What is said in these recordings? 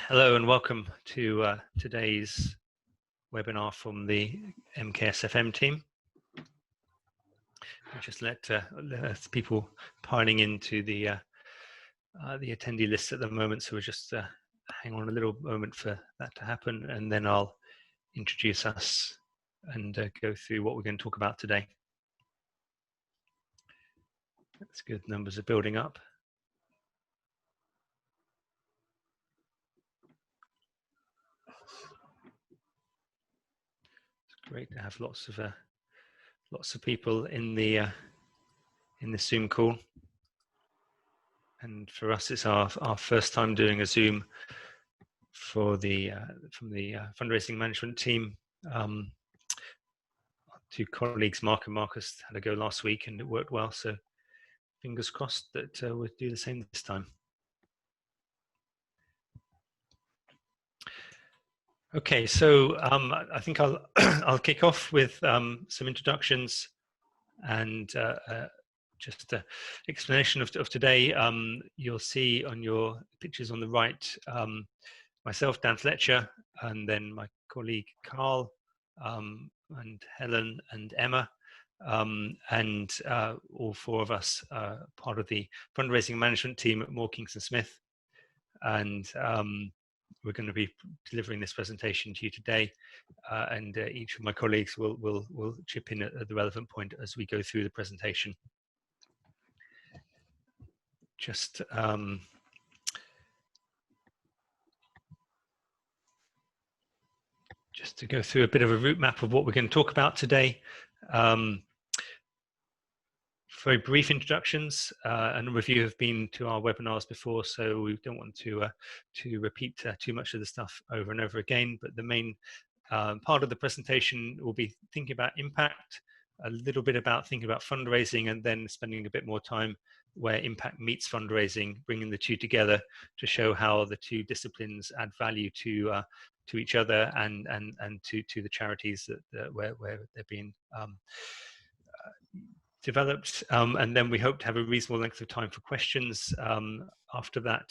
Hello and welcome to today's webinar from the MKSFM team. We just let people piling into the attendee list at the moment, so we'll just hang on a little moment for that to happen, and then I'll introduce us and go through what we're going to talk about today. That's good. Numbers are building up. Great to have lots of people in the Zoom call, and for us it's our first time doing a Zoom for the from the fundraising management team. Two colleagues, Mark and Marcus, had a go last week and it worked well, so fingers crossed that we'll do the same this time. Okay, so I think I'll kick off with some introductions and just an explanation of today. You'll see on your pictures on the right, myself, Dan Fletcher, and then my colleague Carl, and Helen and Emma, and all four of us part of the fundraising management team at Kingston Smith, and we're going to be delivering this presentation to you today, and each of my colleagues will chip in at the relevant point as we go through the presentation. Just to go through a bit of a route map of what we're going to talk about today. Very brief introductions. A number of you have been to our webinars before, so we don't want to repeat too much of the stuff over and over again, but the main part of the presentation will be thinking about impact, a little bit about thinking about fundraising, and then spending a bit more time where impact meets fundraising, bringing the two together to show how the two disciplines add value to each other and to the charities where they're being developed, and then we hope to have a reasonable length of time for questions after that,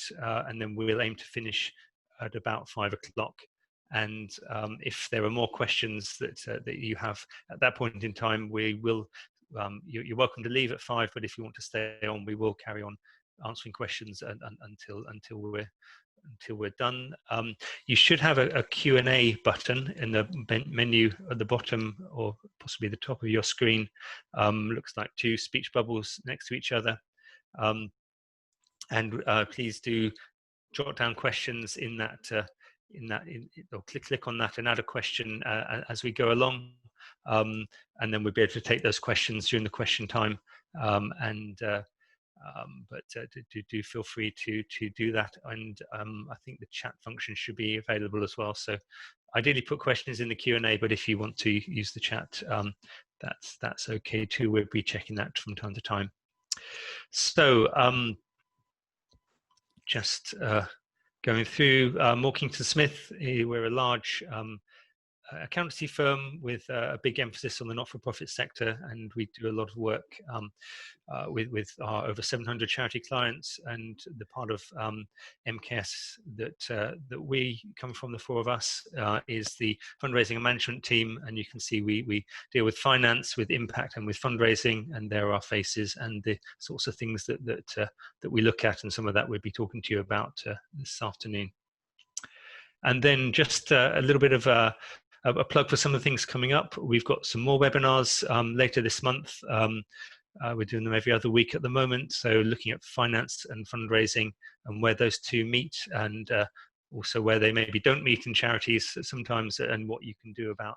and then we'll aim to finish at about 5 o'clock. And if there are more questions that you have at that point in time, we will. You're welcome to leave at 5, but if you want to stay on, we will carry on answering questions until we're done. You should have a Q&A button in the menu at the bottom or possibly the top of your screen. Looks like two speech bubbles next to each other. And please do jot down questions in that, or click on that and add a question as we go along. And then we'll be able to take those questions during the question time. But do feel free to do that, and I think the chat function should be available as well. So ideally put questions in the Q&A, but if you want to use the chat, that's okay too. We'll be checking that from time to time. So just going through Kingston Smith, we're a large accountancy firm with a big emphasis on the not-for-profit sector, and we do a lot of work with our over 700 charity clients. And the part of MKS that we come from, the four of us, is the fundraising and management team. And you can see we deal with finance, with impact, and with fundraising, and there are our faces and the sorts of things that we look at, and some of that we'll be talking to you about this afternoon. And then just a little bit of a plug for some of the things coming up. We've got some more webinars later this month. We're doing them every other week at the moment. So looking at finance and fundraising and where those two meet, and also where they maybe don't meet in charities sometimes, and what you can do about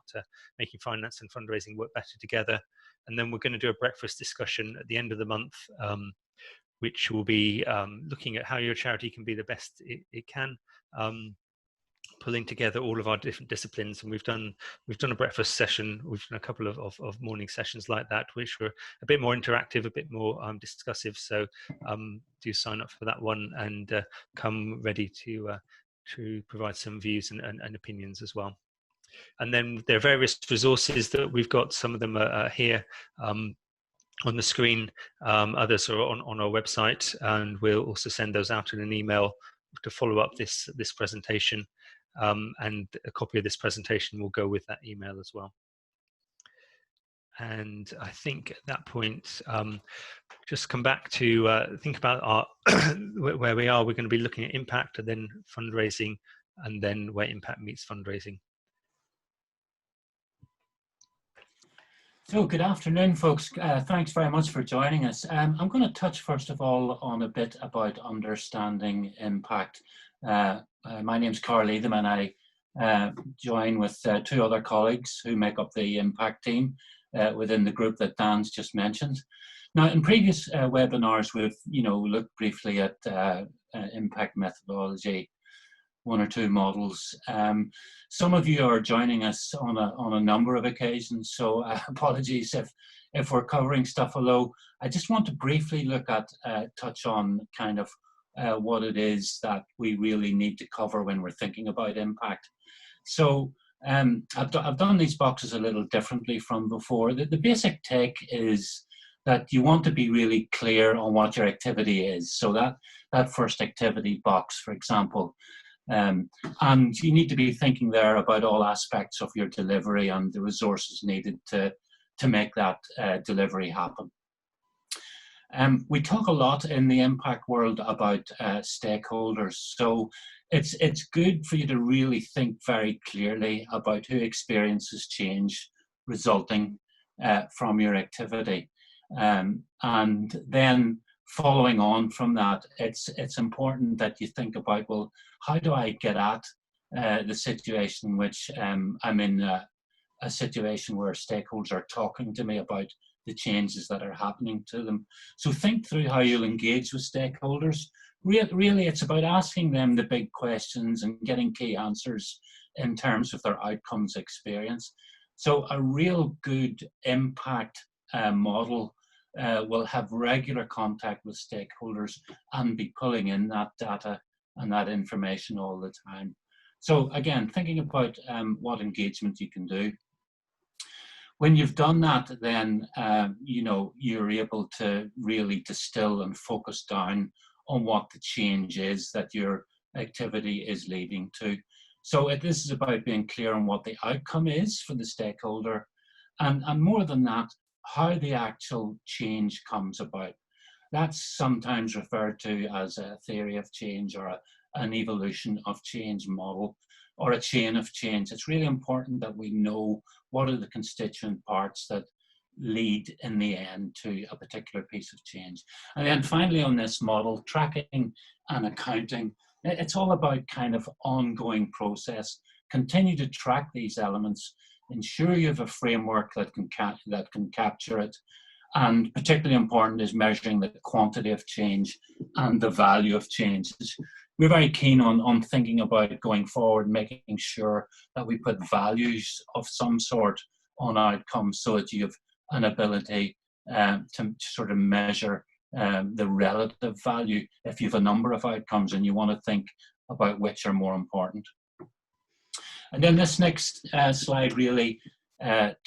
making finance and fundraising work better together. And then we're going to do a breakfast discussion at the end of the month, which will be looking at how your charity can be the best it can. Pulling together all of our different disciplines, and we've done a breakfast session. We've done a couple of morning sessions like that, which were a bit more interactive, a bit more discussive. So do sign up for that one, and come ready to provide some views and opinions as well. And then there are various resources that we've got. Some of them are here on the screen. Others are on our website, and we'll also send those out in an email to follow up this presentation, and a copy of this presentation will go with that email as well. And I think at that point, just come back to think about our where we are. We're going to be looking at impact, and then fundraising, and then where impact meets fundraising. So good afternoon, folks. Thanks very much for joining us. I'm going to touch first of all on a bit about understanding impact. My name's Carl Eatham, and I join with two other colleagues who make up the impact team within the group that Dan's just mentioned. Now, in previous webinars, we've looked briefly at impact methodology, one or two models. Some of you are joining us on a number of occasions, so apologies if we're covering stuff. Although I just want to briefly look at touch on kind of what it is that we really need to cover when we're thinking about impact. So I've done these boxes a little differently from before. The basic take is that you want to be really clear on what your activity is. So that first activity box, for example. And you need to be thinking there about all aspects of your delivery and the resources needed to make that delivery happen. We talk a lot in the impact world about stakeholders, so it's good for you to really think very clearly about who experiences change resulting from your activity, and then following on from that, it's important that you think about, well, how do I get at the situation in which I'm in a situation where stakeholders are talking to me about the changes that are happening to them. So think through how you'll engage with stakeholders. Really, it's about asking them the big questions and getting key answers in terms of their outcomes experience. So a real good impact model will have regular contact with stakeholders and be pulling in that data and that information all the time. So again, thinking about what engagement you can do. When you've done that, then you're able to really distill and focus down on what the change is that your activity is leading to. So this is about being clear on what the outcome is for the stakeholder, and more than that, how the actual change comes about. That's sometimes referred to as a theory of change, or an evolution of change model, or a chain of change. It's really important that we know what are the constituent parts that lead in the end to a particular piece of change. And then finally on this model, tracking and accounting, it's all about kind of ongoing process. Continue to track these elements, ensure you have a framework that can capture it, and particularly important is measuring the quantity of change and the value of change. We're very keen on thinking about going forward, making sure that we put values of some sort on outcomes so that you have an ability to sort of measure the relative value if you have a number of outcomes and you want to think about which are more important. And then this next slide really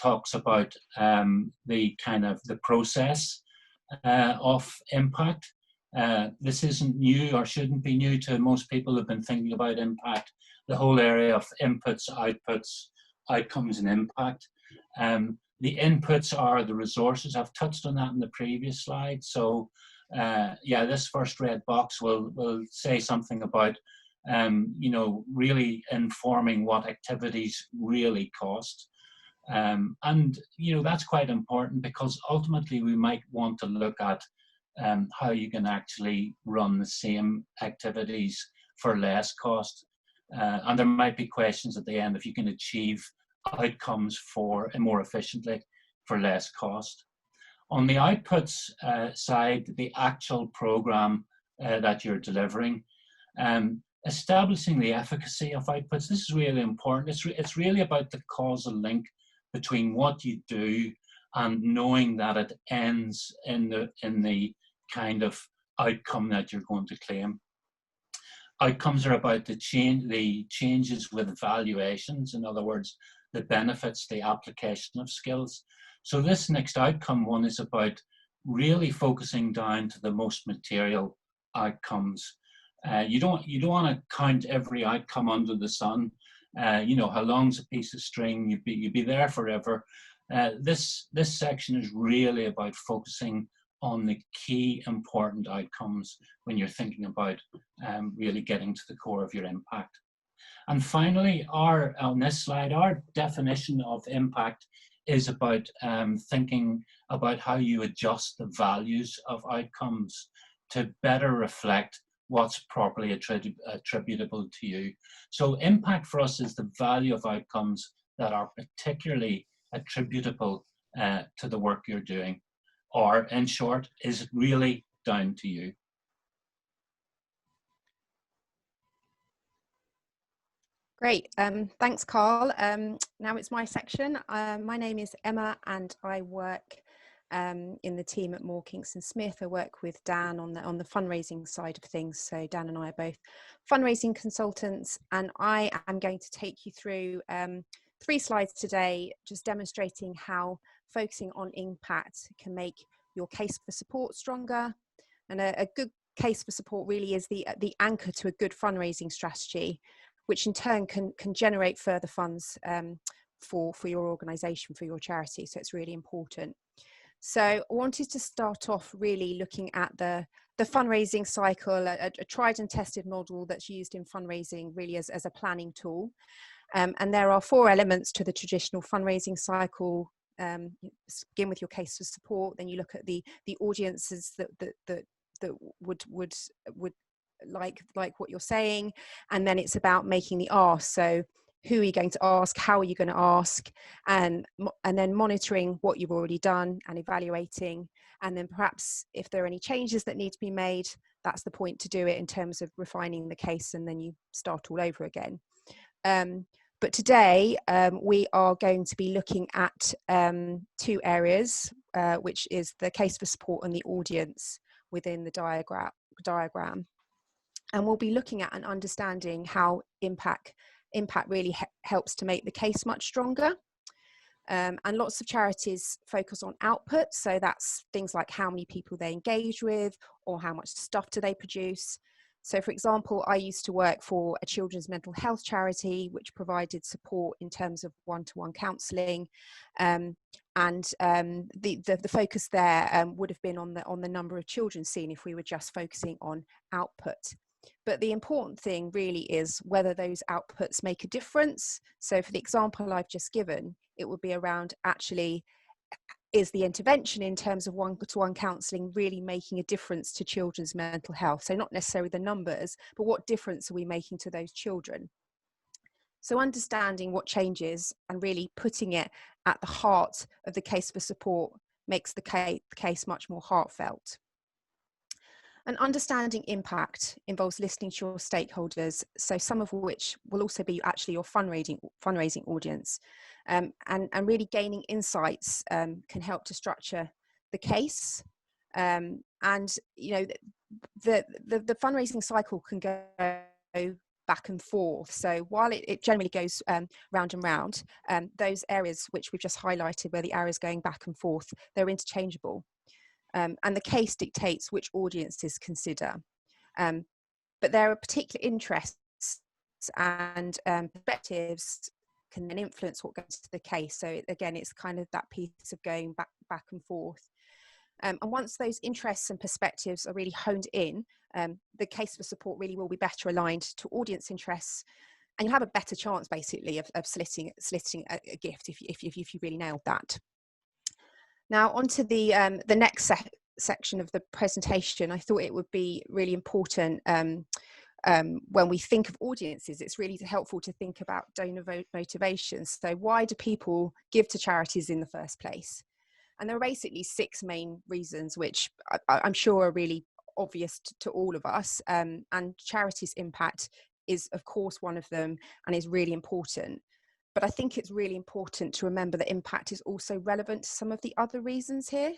talks about the kind of the process of impact. This isn't new, or shouldn't be new to most people who've been thinking about impact, the whole area of inputs, outputs, outcomes and impact. The inputs are the resources. I've touched on that in the previous slide. So yeah, this first red box will say something about really informing what activities really cost. And that's quite important, because ultimately we might want to look at how you can actually run the same activities for less cost. And there might be questions at the end if you can achieve outcomes for more efficiently for less cost. On the outputs side, the actual program that you're delivering, establishing the efficacy of outputs. This is really important. It's really about the causal link between what you do and knowing that it ends in the kind of outcome that you're going to claim. Outcomes are about the changes with valuations, in other words, the benefits, the application of skills. So this next outcome one is about really focusing down to the most material outcomes. You don't want to count every outcome under the sun. You know, how long's a piece of string? You'd be there forever. This section is really about focusing on the key important outcomes when you're thinking about really getting to the core of your impact. And finally, on this slide, our definition of impact is about thinking about how you adjust the values of outcomes to better reflect what's properly attributable to you. So impact for us is the value of outcomes that are particularly attributable to the work you're doing, or in short, is really down to you. Great, thanks Carl. Now it's my section. My name is Emma and I work in the team at Kingston Smith. I work with Dan on the fundraising side of things. So Dan and I are both fundraising consultants, and I am going to take you through 3 slides today, just demonstrating how focusing on impact can make your case for support stronger. And a good case for support really is the anchor to a good fundraising strategy, which in turn can generate further funds for your organisation, for your charity. So it's really important. So I wanted to start off really looking at the fundraising cycle, a tried and tested model that's used in fundraising really as a planning tool. And there are 4 elements to the traditional fundraising cycle. You begin with your case for support, then you look at the audiences that would like what you're saying, and then it's about making the ask. So who are you going to ask, how are you going to ask, and then monitoring what you've already done and evaluating, and then perhaps if there are any changes that need to be made, that's the point to do it in terms of refining the case, and then you start all over again. But today we are going to be looking at 2 areas, which is the case for support and the audience within the diagram. And we'll be looking at and understanding how impact really helps to make the case much stronger. And lots of charities focus on output. So that's things like how many people they engage with, or how much stuff do they produce. So for example, I used to work for a children's mental health charity, which provided support in terms of one-to-one counselling. And the focus there would have been on the number of children seen if we were just focusing on output. But the important thing really is whether those outputs make a difference. So for the example I've just given, it would be around actually, is the intervention in terms of one-to-one counselling really making a difference to children's mental health? So not necessarily the numbers, but what difference are we making to those children? So understanding what changes and really putting it at the heart of the case for support makes the case much more heartfelt. And understanding impact involves listening to your stakeholders, so some of which will also be actually your fundraising audience, and really gaining insights can help to structure the case. And you know, the fundraising cycle can go back and forth. So while it generally goes round and round, those areas which we've just highlighted, where the arrows going back and forth, they're interchangeable. And the case dictates which audiences consider. But there are particular interests and perspectives can then influence what goes to the case. So again, it's kind of that piece of going back and forth. And once those interests and perspectives are really honed in, the case for support really will be better aligned to audience interests, and you'll have a better chance basically of soliciting a gift if you really nailed that. Now, onto the next section of the presentation, I thought it would be really important when we think of audiences, it's really helpful to think about donor motivations. So why do people give to charities in the first place? And there are basically 6 main reasons, which I'm sure are really obvious to all of us. And charities' impact is, of course, one of them and is really important. But I think it's really important to remember that impact is also relevant to some of the other reasons here.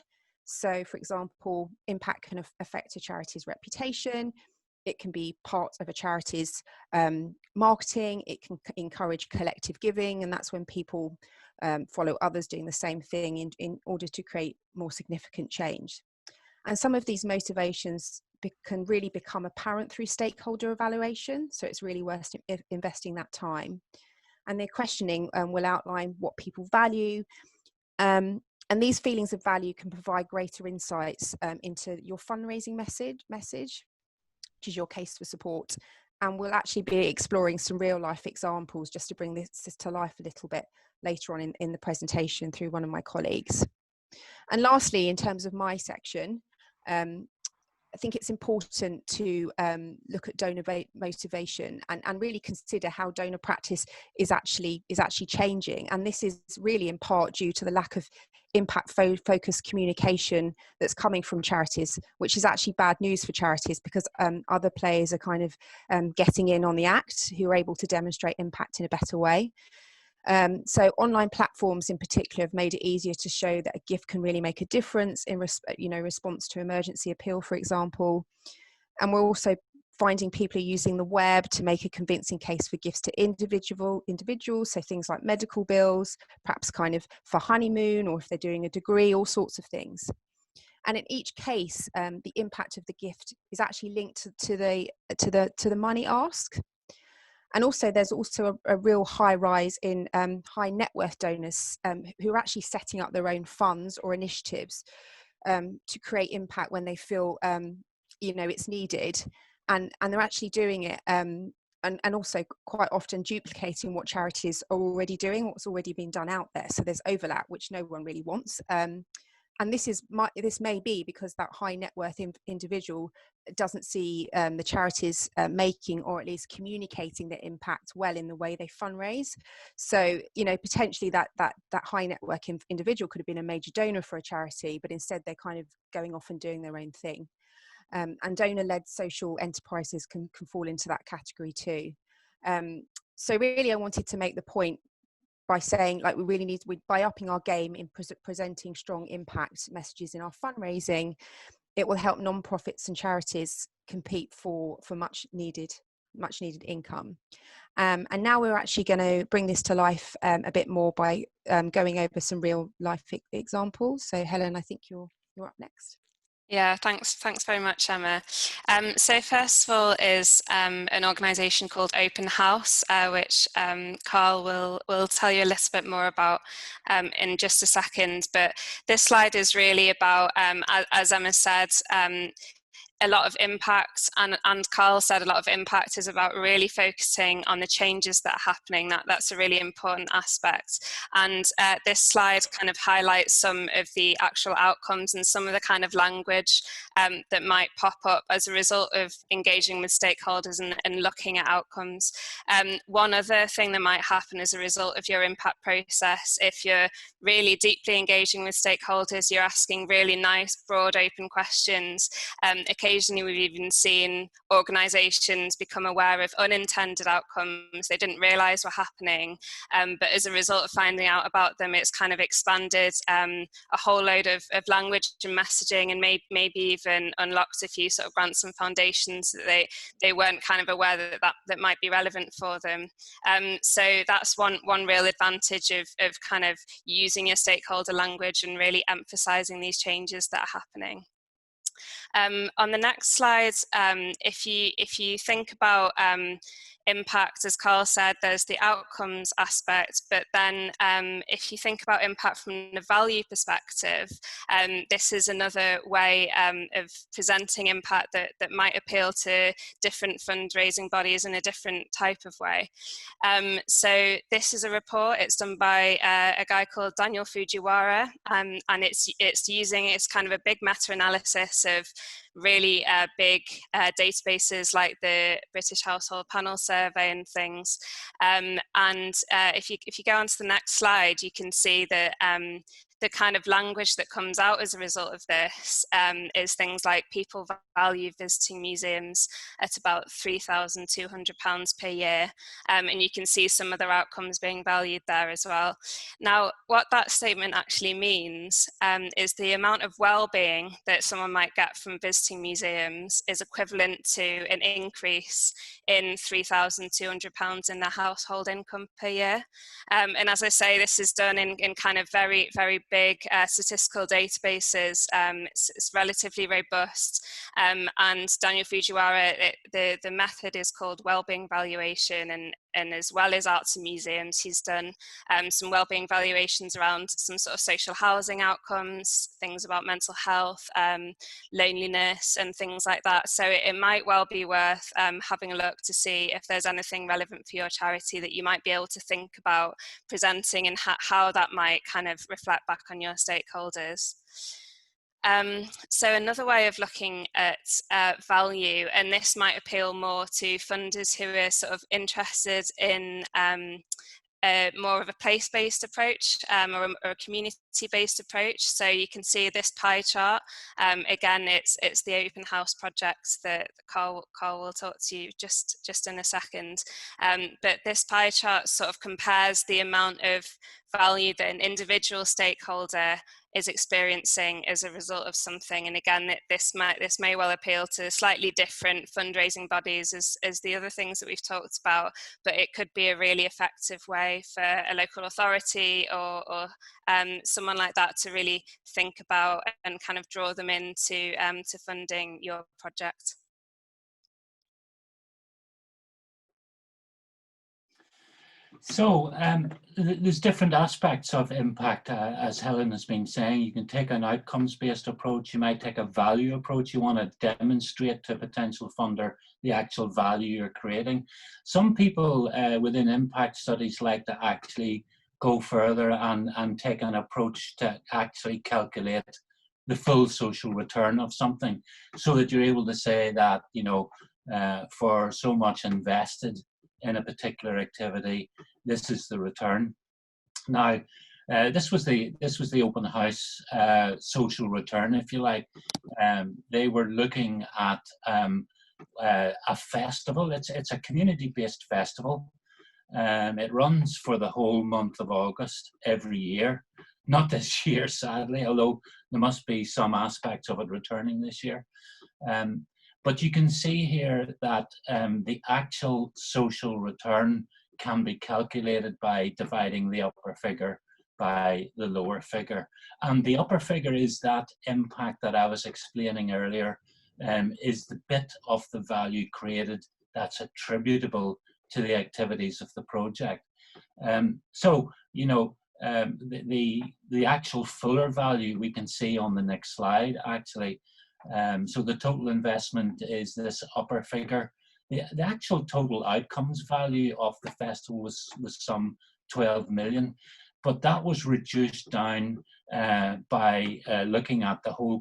So, for example, impact can affect a charity's reputation. It can be part of a charity's marketing. It can encourage collective giving, and that's when people follow others doing the same thing in order to create more significant change. And some of these motivations can really become apparent through stakeholder evaluation. So it's really worth investing that time. And their questioning will outline what people value. And these feelings of value can provide greater insights into your fundraising message, which is your case for support. And we'll actually be exploring some real life examples just to bring this to life a little bit later on in the presentation through one of my colleagues. And lastly, in terms of my section, I think it's important to look at donor motivation and really consider how donor practice is actually changing. And this is really in part due to the lack of impact focused communication that's coming from charities, which is actually bad news for charities, because other players are kind of getting in on the act, who are able to demonstrate impact in a better way. So online platforms in particular have made it easier to show that a gift can really make a difference in response to emergency appeal, for example. And we're also finding people are using the web to make a convincing case for gifts to individuals, so things like medical bills, perhaps kind of for honeymoon, or if they're doing a degree, all sorts of things. And in each case, the impact of the gift is actually linked to the money ask. And also, there's also a real high rise in high net worth donors who are actually setting up their own funds or initiatives to create impact when they feel, it's needed. And they're actually doing it and also quite often duplicating what charities are already doing, what's already been done out there. So there's overlap, which no one really wants. And this may be because that high net worth individual doesn't see the charities making, or at least communicating, their impact well in the way they fundraise. So, potentially that high net worth individual could have been a major donor for a charity, but instead they're kind of going off and doing their own thing. And donor-led social enterprises can fall into that category too. So really, I wanted to make the point by saying, like, we really need, by upping our game in presenting strong impact messages in our fundraising, it will help non-profits and charities compete for much needed income. And now we're actually going to bring this to life a bit more by going over some real life examples. So Helen, I think you're up next. Yeah, thanks very much, Emma. So first of all is an organisation called Open House, which Carl will tell you a little bit more about in just a second. But this slide is really about, as Emma said, a lot of impact, and Carl said a lot of impact is about really focusing on the changes that are happening. That's a really important aspect. And this slide kind of highlights some of the actual outcomes and some of the kind of language that might pop up as a result of engaging with stakeholders and looking at outcomes. One other thing that might happen as a result of your impact process, if you're really deeply engaging with stakeholders, you're asking really nice, broad, open questions. Occasionally we've even seen organisations become aware of unintended outcomes they didn't realise were happening, but as a result of finding out about them, it's kind of expanded a whole load of language and messaging, and maybe even unlocked a few sort of grants and foundations that they weren't kind of aware that might be relevant for them. So that's one real advantage of kind of using your stakeholder language and really emphasising these changes that are happening. On the next slide, if you think about impact, as Carl said, there's the outcomes aspect, but then if you think about impact from the value perspective, this is another way of presenting impact that might appeal to different fundraising bodies in a different type of way. So this is a report, it's done by a guy called Daniel Fujiwara, and it's kind of a big meta-analysis of really big databases like the British Household Panel Survey and things. And if you go on to the next slide, you can see that the kind of language that comes out as a result of this is things like people value visiting museums at about £3,200 per year. And you can see some other outcomes being valued there as well. Now, what that statement actually means is the amount of well-being that someone might get from visiting museums is equivalent to an increase in £3,200 in their household income per year. And as I say, this is done in kind of very, very big statistical databases. It's relatively robust, and Daniel Fujiwara, the method is called wellbeing valuation, and as well as arts and museums, he's done some wellbeing valuations around some sort of social housing outcomes, things about mental health, loneliness, and things like that. So it might well be worth having a look to see if there's anything relevant for your charity that you might be able to think about presenting, and how that might kind of reflect back on your stakeholders. So another way of looking at value, and this might appeal more to funders who are sort of interested in more of a place-based approach, or a community-based approach. So you can see this pie chart. Again, it's the open house projects that Carl will talk to you just in a second. But this pie chart sort of compares the amount of value that an individual stakeholder is experiencing as a result of something. And again, this may well appeal to slightly different fundraising bodies as the other things that we've talked about, but it could be a really effective way for a local authority or someone like that to really think about and kind of draw them into to funding your project. So there's different aspects of impact, as Helen has been saying. You can take an outcomes-based approach. You might take a value approach. You want to demonstrate to a potential funder the actual value you're creating. Some people within impact studies like to actually go further and take an approach to actually calculate the full social return of something, so that you're able to say that, you know, for so much invested in a particular activity, this is the return. Now, this was the open house social return, if you like. They were looking at a festival. It's a community-based festival. It runs for the whole month of August every year. Not this year, sadly, although there must be some aspects of it returning this year. But you can see here that the actual social return can be calculated by dividing the upper figure by the lower figure. And the upper figure is that impact that I was explaining earlier, is the bit of the value created that's attributable to the activities of the project. So, you know, the actual fuller value we can see on the next slide, actually. So the total investment is this upper figure. The actual total outcomes value of the festival was some 12 million, but that was reduced down by looking at the whole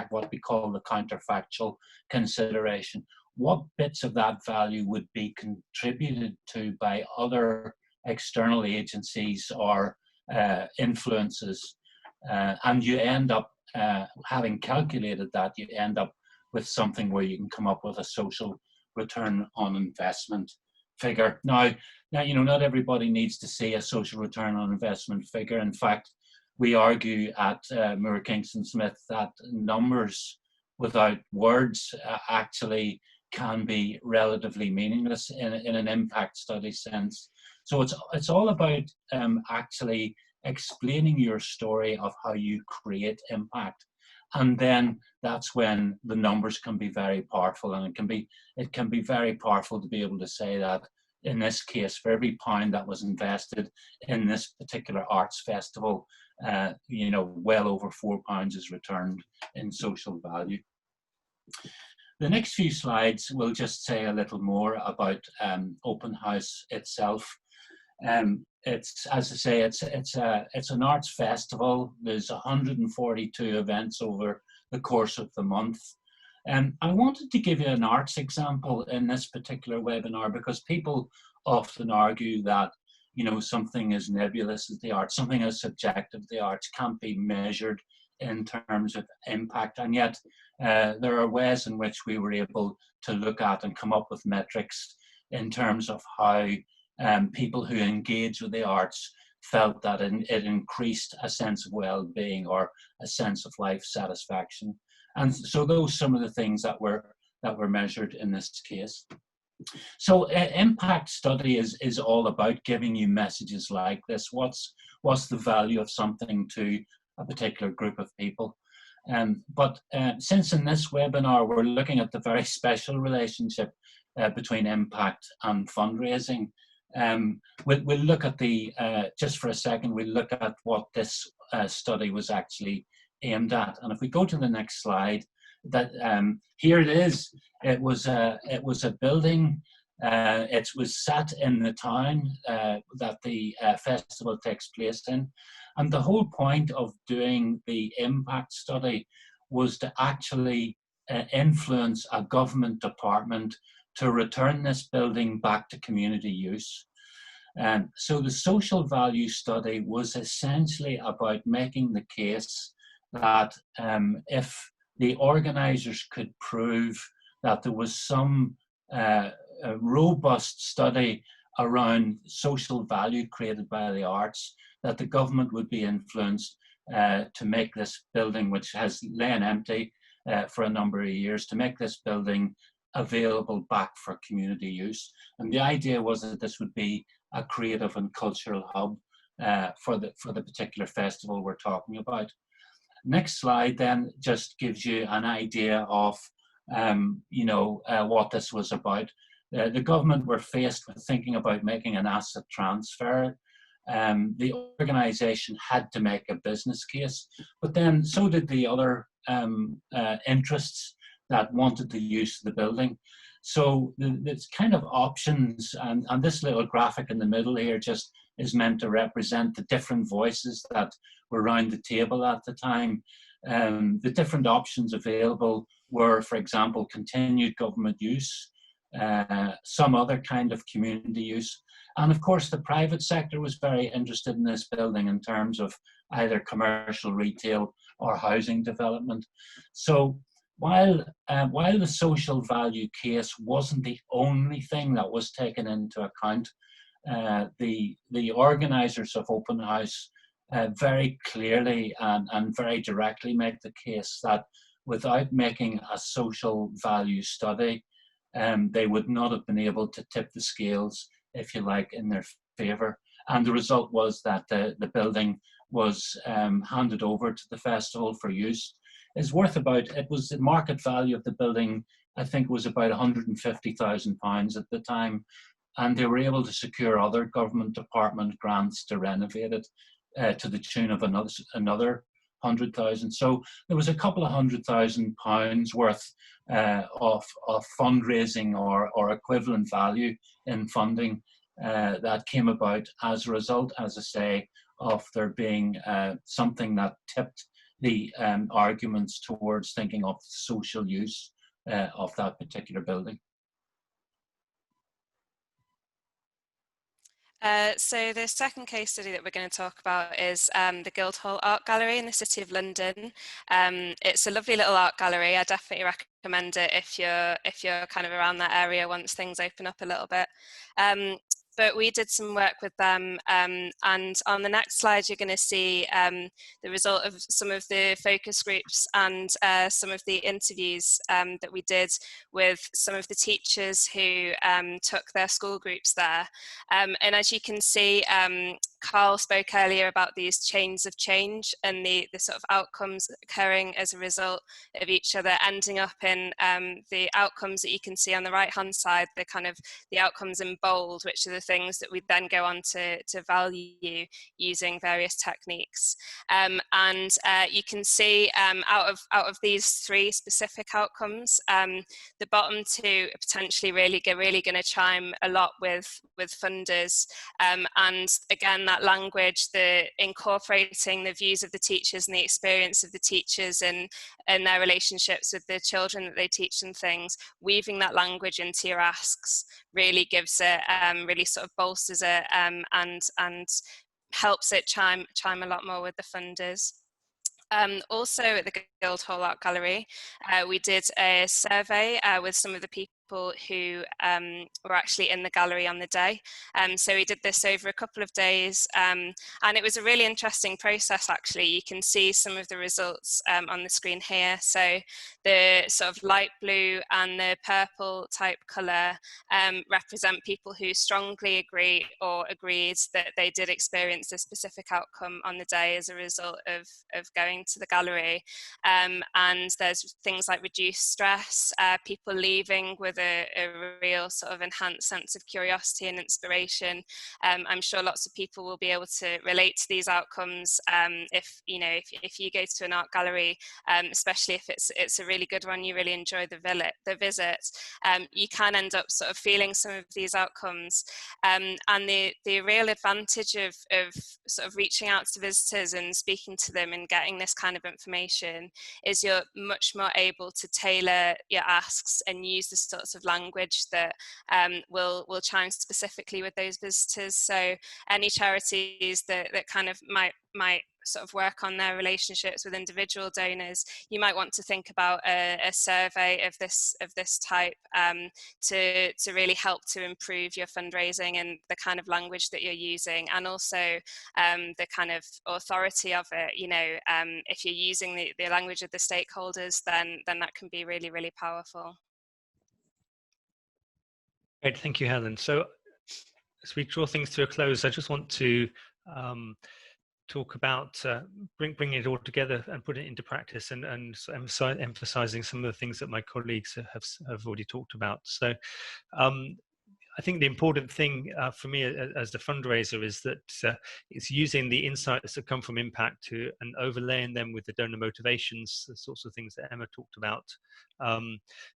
what we call the counterfactual consideration. What bits of that value would be contributed to by other external agencies or influences, and you end up having calculated that, you end up with something where you can come up with a social return on investment figure. Now, you know, not everybody needs to see a social return on investment figure. In fact, we argue at Moore Kingston Smith that numbers without words actually can be relatively meaningless in an impact study sense. So it's all about actually explaining your story of how you create impact, and then that's when the numbers can be very powerful. And it can be very powerful to be able to say that in this case, for every pound that was invested in this particular arts festival, you know, well over £4 is returned in social value. The next few slides will just say a little more about open house itself. It's, as I say, it's an arts festival. There's 142 events over the course of the month. I wanted to give you an arts example in this particular webinar because people often argue that, you know, something as nebulous as the arts, something as subjective as the arts can't be measured in terms of impact. And yet there are ways in which we were able to look at and come up with metrics in terms of how people who engage with the arts felt that it increased a sense of well-being or a sense of life satisfaction. And so those are some of the things that were measured in this case. So impact study is all about giving you messages like this. What's the value of something to a particular group of people? But since in this webinar we're looking at the very special relationship between impact and fundraising, we'll look at the, just for a second, we'll look at what this study was actually aimed at. And if we go to the next slide, that here it is. It was a building. It was sat in the town that the festival takes place in. And the whole point of doing the impact study was to actually influence a government department to return this building back to community use. So the social value study was essentially about making the case that if the organisers could prove that there was some a robust study around social value created by the arts, that the government would be influenced to make this building, which has lain empty for a number of years, to make this building available back for community use. And the idea was that this would be a creative and cultural hub for the particular festival we're talking about. Next slide then just gives you an idea of what this was about. The government were faced with thinking about making an asset transfer. The organisation had to make a business case, but then so did the other interests that wanted the use of the building. So it's kind of options, and this little graphic in the middle here just is meant to represent the different voices that were around the table at the time. The different options available were, for example, continued government use, some other kind of community use. And of course, the private sector was very interested in this building in terms of either commercial retail or housing development. So while the social value case wasn't the only thing that was taken into account, the organisers of Open House very clearly and very directly make the case that without making a social value study, they would not have been able to tip the scales, if you like, in their favour. And the result was that the building was handed over to the festival for use. The market value of the building, I think, was about £150,000 at the time. And they were able to secure other government department grants to renovate it to the tune of another 100,000. So there was a couple of £100,000 worth of fundraising or equivalent value in funding that came about as a result, as I say, of there being something that tipped the arguments towards thinking of social use of that particular building. So the second case study that we're going to talk about is the Guildhall Art Gallery in the City of London. It's a lovely little art gallery. I definitely recommend it if you're kind of around that area once things open up a little bit. But we did some work with them, and on the next slide you're going to see the result of some of the focus groups and some of the interviews that we did with some of the teachers who took their school groups there. And as you can see, Carl spoke earlier about these chains of change and the sort of outcomes occurring as a result of each other, ending up in the outcomes that you can see on the right hand side, the outcomes in bold, which are the things that we then go on to value using various techniques. And you can see out of these three specific outcomes, the bottom two are potentially really going to chime a lot with funders, and again, that language, the incorporating the views of the teachers and the experience of the teachers and their relationships with the children that they teach and things, weaving that language into your asks really gives it, really sort of bolsters it, and helps it chime a lot more with the funders. Also at the Guildhall Art Gallery, we did a survey with some of the people people who were actually in the gallery on the day. So we did this over a couple of days, and it was a really interesting process actually. You can see some of the results on the screen here. So the sort of light blue and the purple type colour represent people who strongly agree or agreed that they did experience a specific outcome on the day as a result of going to the gallery. And there's things like reduced stress, people leaving with a real sort of enhanced sense of curiosity and inspiration. I'm sure lots of people will be able to relate to these outcomes if you go to an art gallery, especially if it's a really good one, you really enjoy the visit, you can end up sort of feeling some of these outcomes. And the real advantage of sort of reaching out to visitors and speaking to them and getting this kind of information is you're much more able to tailor your asks and use the sorts of language that will chime specifically with those visitors. So any charities that kind of might sort of work on their relationships with individual donors, you might want to think about a survey of this type to really help to improve your fundraising and the kind of language that you're using, and also the kind of authority of it. If you're using the language of the stakeholders, then that can be really, really powerful. Great, thank you, Helen. So as we draw things to a close, I just want to talk about bringing it all together and put it into practice, and emphasizing some of the things that my colleagues have already talked about. So I think the important thing for me as the fundraiser is that it's using the insights that come from impact and overlaying them with the donor motivations, the sorts of things that Emma talked about,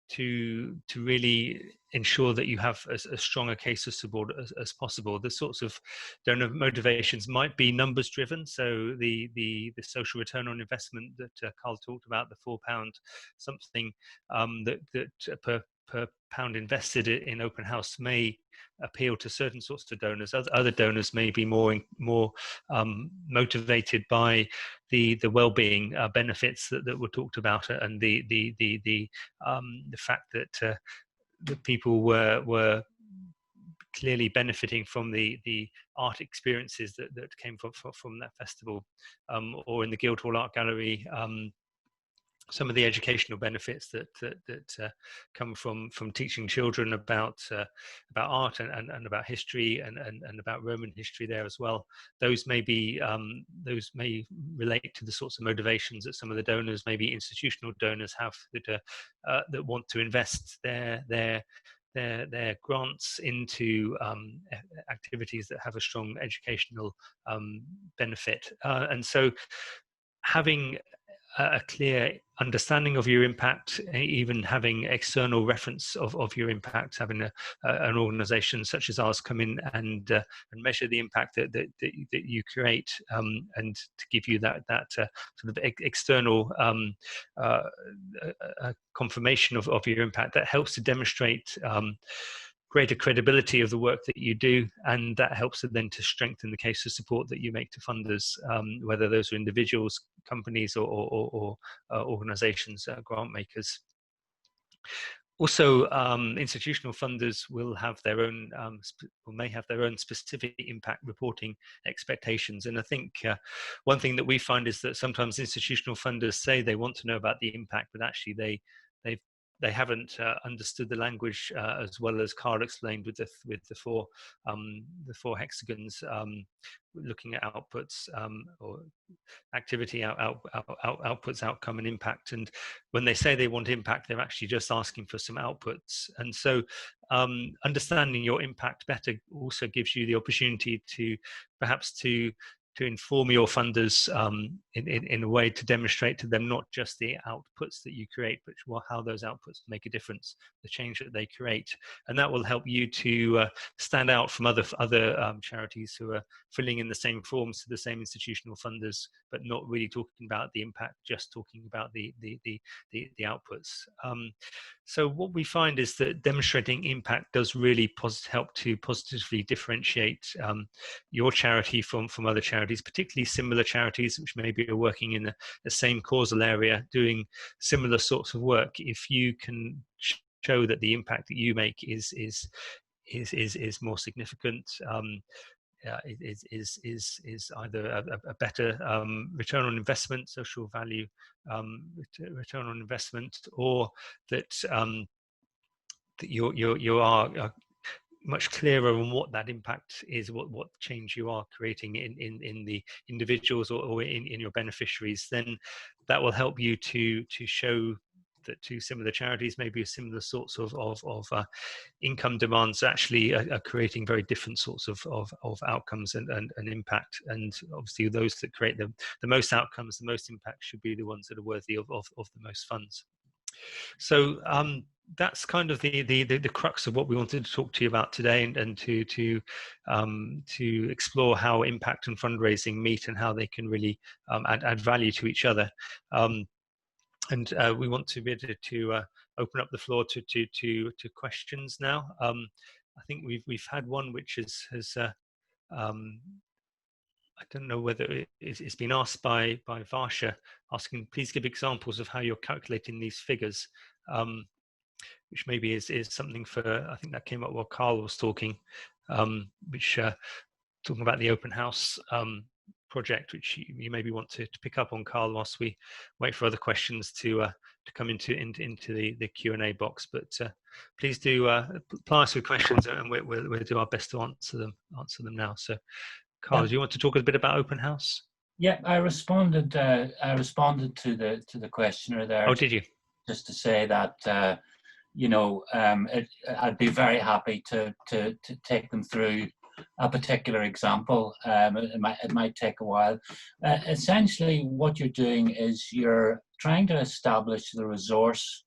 to really ensure that you have as strong a case of support as possible. The sorts of donor motivations might be numbers driven, so the social return on investment that Carl talked about, the £4 something that per pound invested in open house may appeal to certain sorts of donors. Other donors may be more motivated by the well-being benefits that were talked about, and the fact that the people were clearly benefiting from the art experiences that came from that festival, or in the Guildhall Art Gallery, some of the educational benefits that come from teaching children about art and about history and about Roman history there as well. Those may relate to the sorts of motivations that some of the donors, maybe institutional donors, have that want to invest their grants into activities that have a strong educational benefit, and so having a clear understanding of your impact, even having external reference of your impact, having an organization such as ours come in and measure the impact that you create, and to give you that sort of external confirmation of your impact, that helps to demonstrate greater credibility of the work that you do, and that helps then to strengthen the case of support that you make to funders, whether those are individuals, companies, or organizations, grant makers. Also, institutional funders will have their own, may have their own specific impact reporting expectations. And I think one thing that we find is that sometimes institutional funders say they want to know about the impact, but actually they haven't understood the language as well as Carl explained with the four hexagons, looking at outputs, or activity, outputs, outcome, and impact. And when they say they want impact, they're actually just asking for some outputs. And so understanding your impact better also gives you the opportunity to perhaps to inform your funders in a way to demonstrate to them not just the outputs that you create, but how those outputs make a difference, the change that they create. And that will help you to stand out from other charities who are filling in the same forms to the same institutional funders, but not really talking about the impact, just talking about the outputs. So what we find is that demonstrating impact does really help to positively differentiate your charity from other charities, particularly similar charities which maybe are working in the same causal area, doing similar sorts of work. If you can show that the impact that you make is more significant. Is either a better return on investment, social value return on investment, or that that you are much clearer on what that impact is, what change you are creating in the individuals or in your beneficiaries, then that will help you to show that to similar charities, maybe similar sorts of income demands actually are creating very different sorts of outcomes and impact. And obviously those that create the most outcomes, the most impact, should be the ones that are worthy of the most funds. So that's kind of the crux of what we wanted to talk to you about today, and to explore how impact and fundraising meet and how they can really add value to each other. And we want to be able to open up the floor to questions now. I think we've had one which has I don't know whether it's been asked by Varsha, asking, please give examples of how you're calculating these figures, which maybe is something for, I think that came up while Carl was talking, which talking about the open house project, which you maybe want to pick up on, Carl, whilst we wait for other questions to come into the Q&A box. But please do apply us with questions, and we'll do our best to answer them now. So, Carl, do you want to talk a bit about open house? Yeah, I responded to the questioner there. Oh, did you? Just to say that you know, I'd be very happy to take them through a particular example. It might take a while. Essentially, what you're doing is you're trying to establish the resource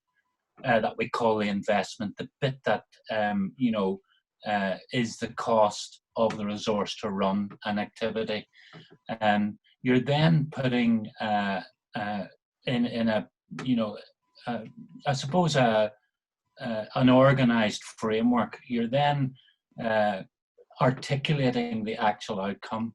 that we call the investment, the bit that you know, is the cost of the resource to run an activity. You're then putting in a, you know, I suppose an organized framework. You're then articulating the actual outcome,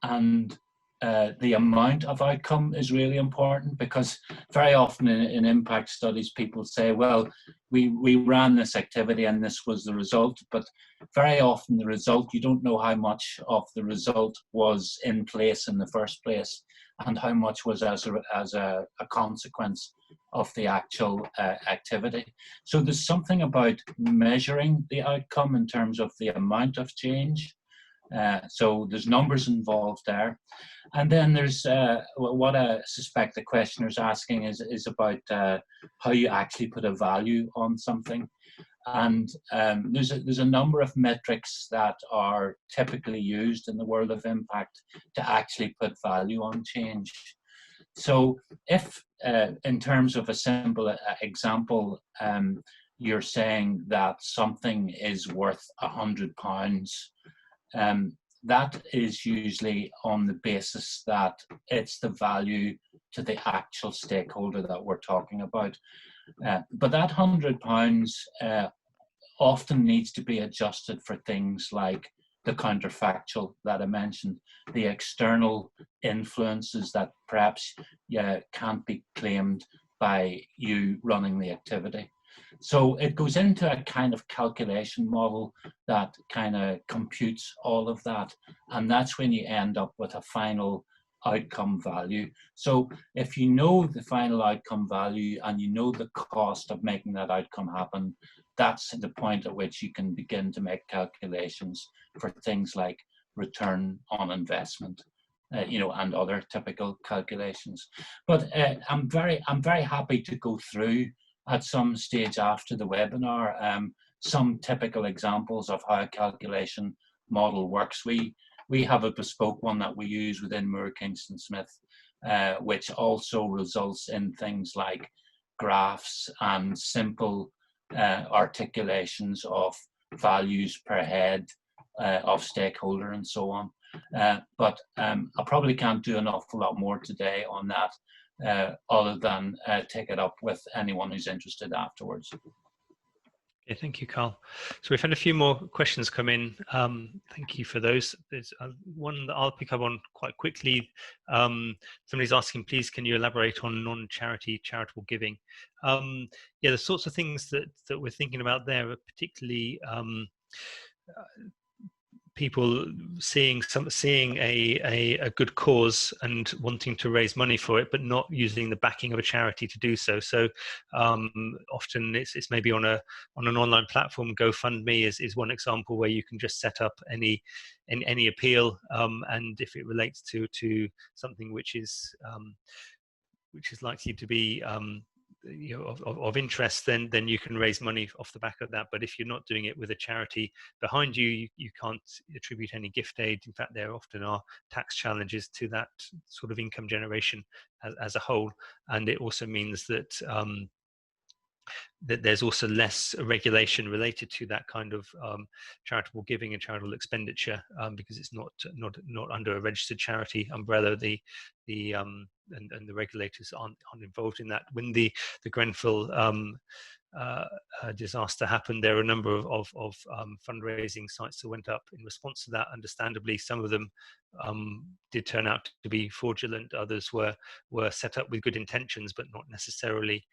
and the amount of outcome is really important, because very often in impact studies people say, well, we ran this activity and this was the result, but very often the result, you don't know how much of the result was in place in the first place and how much was as a consequence of the actual activity. So there's something about measuring the outcome in terms of the amount of change. So there's numbers involved there. And then there's what I suspect the questioner's asking is about how you actually put a value on something. And there's a number of metrics that are typically used in the world of impact to actually put value on change. So if, in terms of a simple example, you're saying that something is worth £100, that is usually on the basis that it's the value to the actual stakeholder that we're talking about. But that £100 often needs to be adjusted for things like the counterfactual that I mentioned, the external influences that perhaps can't be claimed by you running the activity. So it goes into a kind of calculation model that kind of computes all of that, and that's when you end up with a final outcome value. So if you know the final outcome value and you know the cost of making that outcome happen, that's the point at which you can begin to make calculations for things like return on investment, you know, and other typical calculations. But I'm very happy to go through at some stage after the webinar some typical examples of how a calculation model works. We have a bespoke one that we use within Moore Kingston Smith, which also results in things like graphs and simple articulations of values per head of stakeholder and so on. But I probably can't do an awful lot more today on that, other than take it up with anyone who's interested afterwards. Yeah, thank you, Carl. So we've had a few more questions come in. Thank you for those. There's one that I'll pick up on quite quickly. Somebody's asking, please, can you elaborate on non-charity charitable giving? Yeah, the sorts of things that we're thinking about there are particularly people seeing a good cause and wanting to raise money for it, but not using the backing of a charity to do so. So often it's maybe on an online platform. GoFundMe is one example where you can just set up any appeal, and if it relates to something which is likely to be of interest, then you can raise money off the back of that. But if you're not doing it with a charity behind you, you can't attribute any gift aid. In fact, there often are tax challenges to that sort of income generation as a whole. And it also means that that there's also less regulation related to that kind of charitable giving and charitable expenditure, because it's not under a registered charity umbrella. And the regulators aren't involved in that. When the Grenfell disaster happened, there were a number of fundraising sites that went up in response to that. Understandably, some of them did turn out to be fraudulent. Others were set up with good intentions, but not necessarily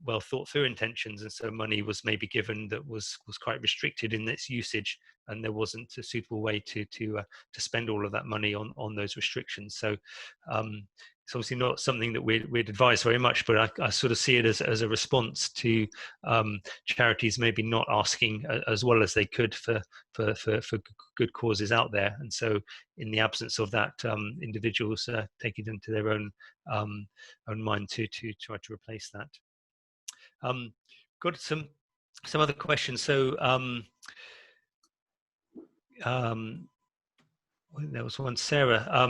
well thought through intentions, and so money was maybe given that was quite restricted in its usage, and there wasn't a suitable way to spend all of that money on those restrictions. So it's obviously not something that we'd advise very much, but I sort of see it as a response to charities maybe not asking as well as they could for good causes out there, and so in the absence of that, individuals take it into their own mind to try to replace that. Got some other questions. So there was one. Sarah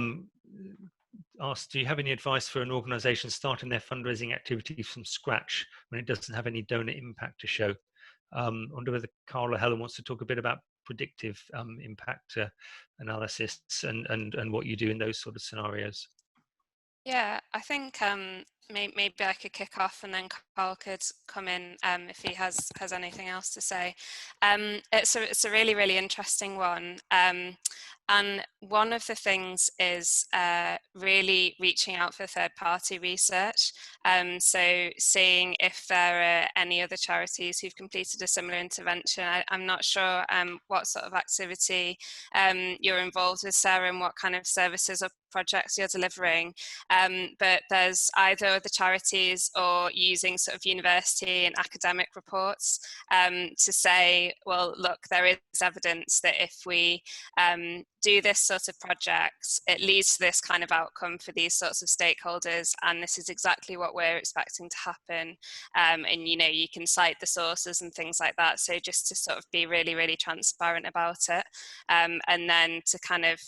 asked, do you have any advice for an organization starting their fundraising activity from scratch when it doesn't have any donor impact to show? I wonder whether Carl or Helen wants to talk a bit about predictive impact analysis and what you do in those sort of scenarios. Yeah, I think maybe I could kick off, and then Carl could come in if he has anything else to say. It's a really interesting one. And one of the things is really reaching out for third-party research. So seeing if there are any other charities who've completed a similar intervention. I'm not sure what sort of activity you're involved with, Sarah, and what kind of services or projects you're delivering. But there's either the charities or using sort of university and academic reports to say, well, look, there is evidence that if we do this sort of project, it leads to this kind of outcome for these sorts of stakeholders, and this is exactly what we're expecting to happen. And you can cite the sources and things like that. So just to sort of be really transparent about it, and then to kind of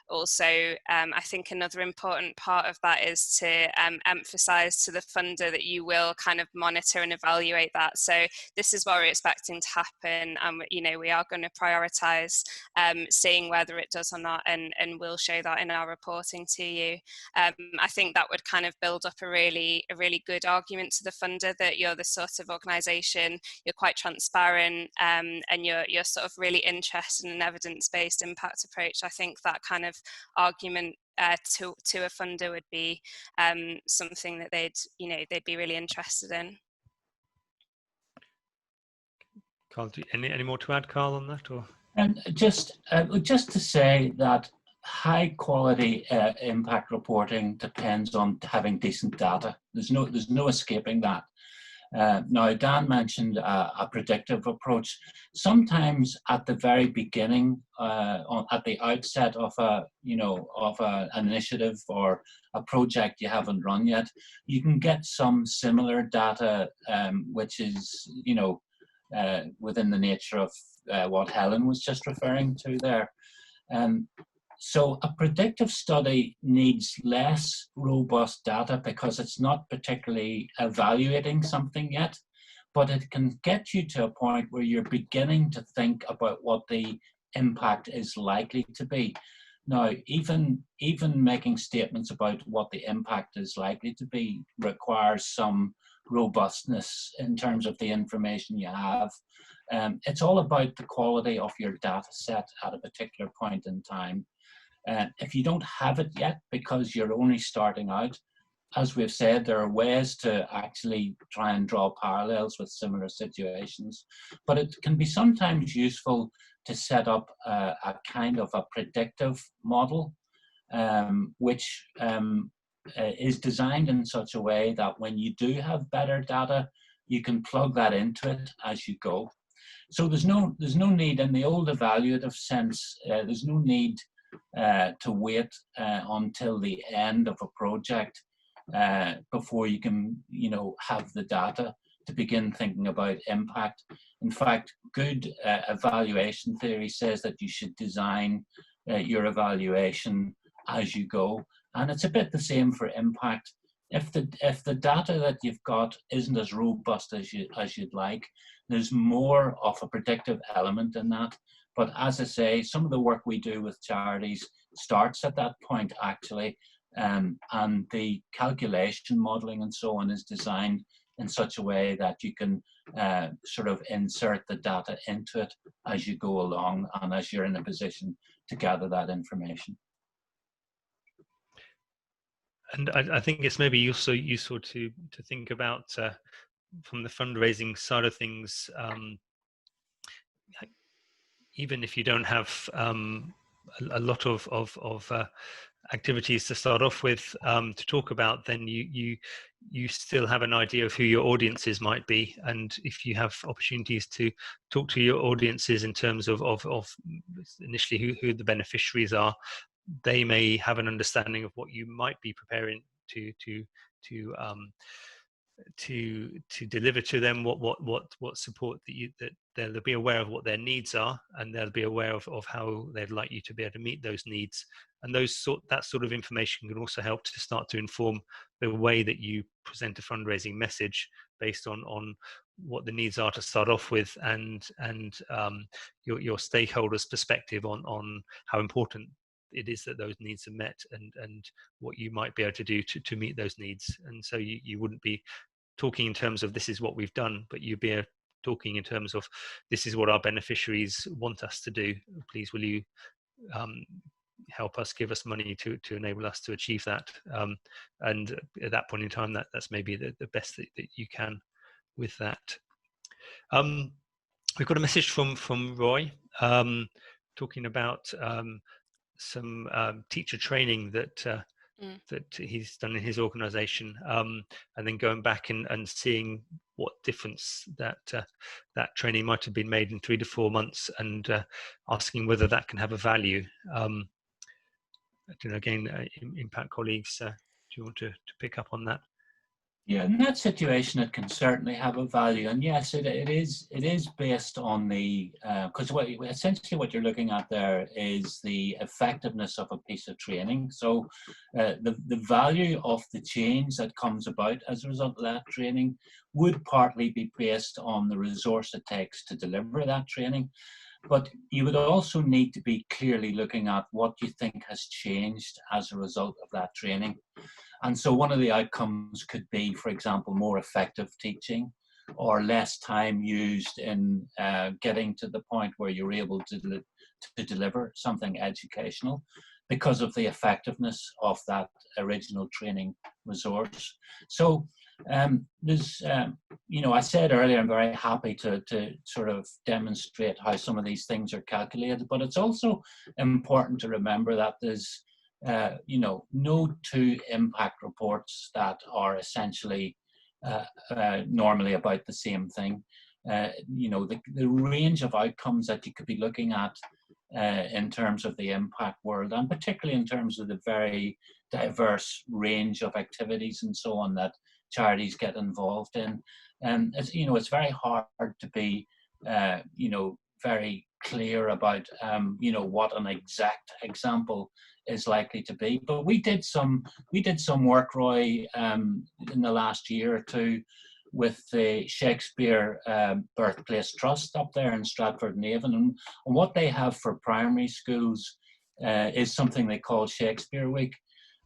also, I think another important part of that is to emphasize to the funder that you will kind of monitor and evaluate that. So this is what we're expecting to happen, and we are going to prioritize seeing whether it does or not, and we'll show that in our reporting to you. I think that would kind of build up a really good argument to the funder that you're the sort of organization, you're quite transparent, and you're sort of really interested in an evidence-based impact approach. I think that kind of argument to a funder would be something that they'd be really interested in. Carl, any more to add, Carl, on that? Or and just to say that high quality impact reporting depends on having decent data. There's no escaping that. Now, Dan mentioned a predictive approach. Sometimes at the very beginning, at the outset of an initiative or a project you haven't run yet, you can get some similar data, which is within the nature of what Helen was just referring to there. So a predictive study needs less robust data because it's not particularly evaluating something yet, but it can get you to a point where you're beginning to think about what the impact is likely to be. Now, even making statements about what the impact is likely to be requires some robustness in terms of the information you have. It's all about the quality of your data set at a particular point in time. If you don't have it yet because you're only starting out, as we've said, there are ways to actually try and draw parallels with similar situations, but it can be sometimes useful to set up a kind of a predictive model, which is designed in such a way that when you do have better data, you can plug that into it as you go. So there's no need in the old evaluative sense, there's no need to wait until the end of a project before you can, have the data to begin thinking about impact. In fact, good evaluation theory says that you should design your evaluation as you go, and it's a bit the same for impact. If the data that you've got isn't as robust as you'd like, there's more of a predictive element in that. But as I say, some of the work we do with charities starts at that point actually, and the calculation modeling and so on is designed in such a way that you can sort of insert the data into it as you go along and as you're in a position to gather that information. And I think it's maybe also useful to think about from the fundraising side of things, even if you don't have a lot of activities to start off with to talk about, then you still have an idea of who your audiences might be, and if you have opportunities to talk to your audiences in terms of initially who the beneficiaries are, they may have an understanding of what you might be preparing to deliver to them, what support that they'll be aware of what their needs are, and they'll be aware of how they'd like you to be able to meet those needs. And that sort of information can also help to start to inform the way that you present a fundraising message based on what the needs are to start off with, and your stakeholders' perspective on how important it is that those needs are met, and what you might be able to do to meet those needs. And so you wouldn't be talking in terms of this is what we've done, but you'd be talking in terms of this is what our beneficiaries want us to do. Please will you help us, give us money to enable us to achieve that. And at that point in time, that's maybe the best that you can with that. We've got a message from Roy talking about some teacher training that he's done in his organization, and then going back and seeing what difference that training might have been made in 3 to 4 months, and asking whether that can have a value. Again, impact colleagues, do you want to pick up on that? Yeah, in that situation, it can certainly have a value, and yes, it is based on the because essentially what you're looking at there is the effectiveness of a piece of training. So the value of the change that comes about as a result of that training would partly be based on the resource it takes to deliver that training. But you would also need to be clearly looking at what you think has changed as a result of that training. And so one of the outcomes could be, for example, more effective teaching, or less time used in getting to the point where you're able to deliver something educational because of the effectiveness of that original training resource. So there's, I said earlier, I'm very happy to sort of demonstrate how some of these things are calculated, but it's also important to remember that there's no two impact reports that are essentially normally about the same thing. The range of outcomes that you could be looking at in terms of the impact world, and particularly in terms of the very diverse range of activities and so on that charities get involved in. And it's very hard to be, very clear about, what an exact example is likely to be. But we did some work, Roy, in the last year or two with the Shakespeare Birthplace Trust up there in Stratford-in-Avon, and what they have for primary schools is something they call Shakespeare Week,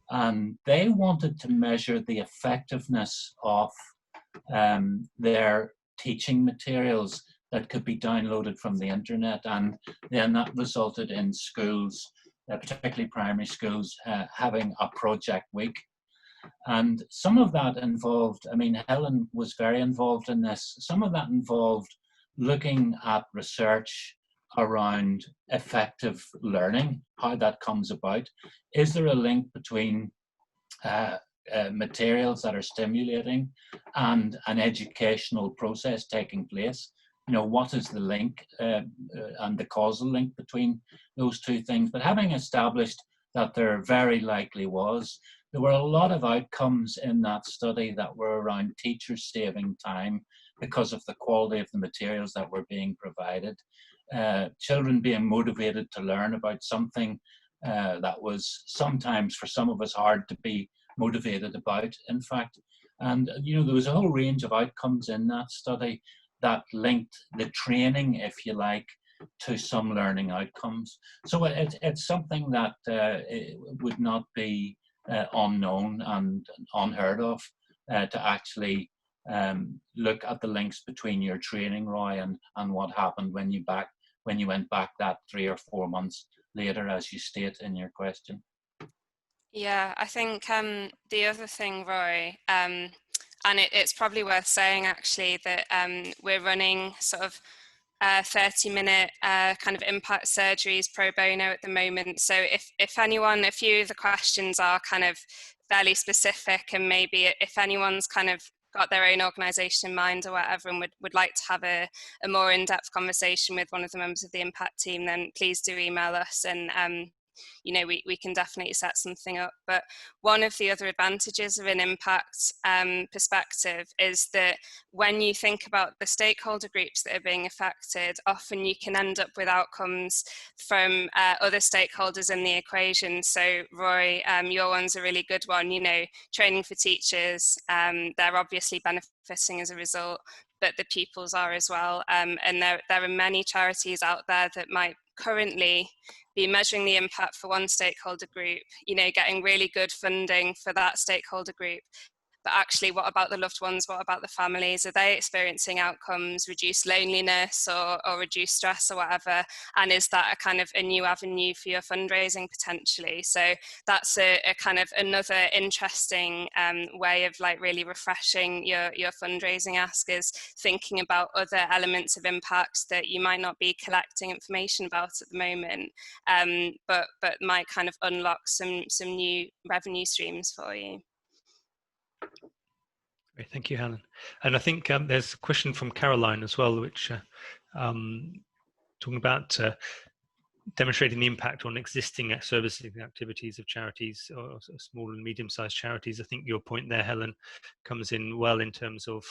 and they wanted to measure the effectiveness of their teaching materials that could be downloaded from the internet, and then that resulted in schools, particularly primary schools, having a project week. And some of that involved, I mean, Helen was very involved in this, some of that involved looking at research around effective learning, how that comes about. Is there a link between materials that are stimulating and an educational process taking place? You know, what is the link and the causal link between those two things? But having established that there very likely was, there were a lot of outcomes in that study that were around teachers saving time because of the quality of the materials that were being provided, children being motivated to learn about something that was sometimes for some of us hard to be motivated about, in fact. And, you know, there was a whole range of outcomes in that study that linked the training, if you like, to some learning outcomes. So it's something that it would not be unknown and unheard of to actually look at the links between your training, Roy, and what happened when you went back that 3 or 4 months later, as you state in your question. Yeah, I think the other thing, Roy, and it's probably worth saying actually that we're running sort of 30-minute kind of impact surgeries pro bono at the moment. So if anyone, a few of the questions are kind of fairly specific, and maybe if anyone's kind of got their own organisation in mind or whatever and would like to have a more in-depth conversation with one of the members of the impact team, then please do email us, and you know, we can definitely set something up. But one of the other advantages of an impact perspective is that when you think about the stakeholder groups that are being affected, often you can end up with outcomes from other stakeholders in the equation. So Roy, your one's a really good one, you know, training for teachers, they're obviously benefiting as a result, but the pupils are as well. And there are many charities out there that might currently be measuring the impact for one stakeholder group, you know, getting really good funding for that stakeholder group. But actually, what about the loved ones? What about the families? Are they experiencing outcomes, reduced loneliness or reduced stress or whatever? And is that a kind of a new avenue for your fundraising potentially? So that's a kind of another interesting way of like really refreshing your fundraising ask, is thinking about other elements of impact that you might not be collecting information about at the moment, but might kind of unlock some new revenue streams for you. Great, thank you, Helen. And I think there's a question from Caroline as well, which talking about demonstrating the impact on existing services and activities of charities, or small and medium-sized charities. I think your point there, Helen, comes in well in terms of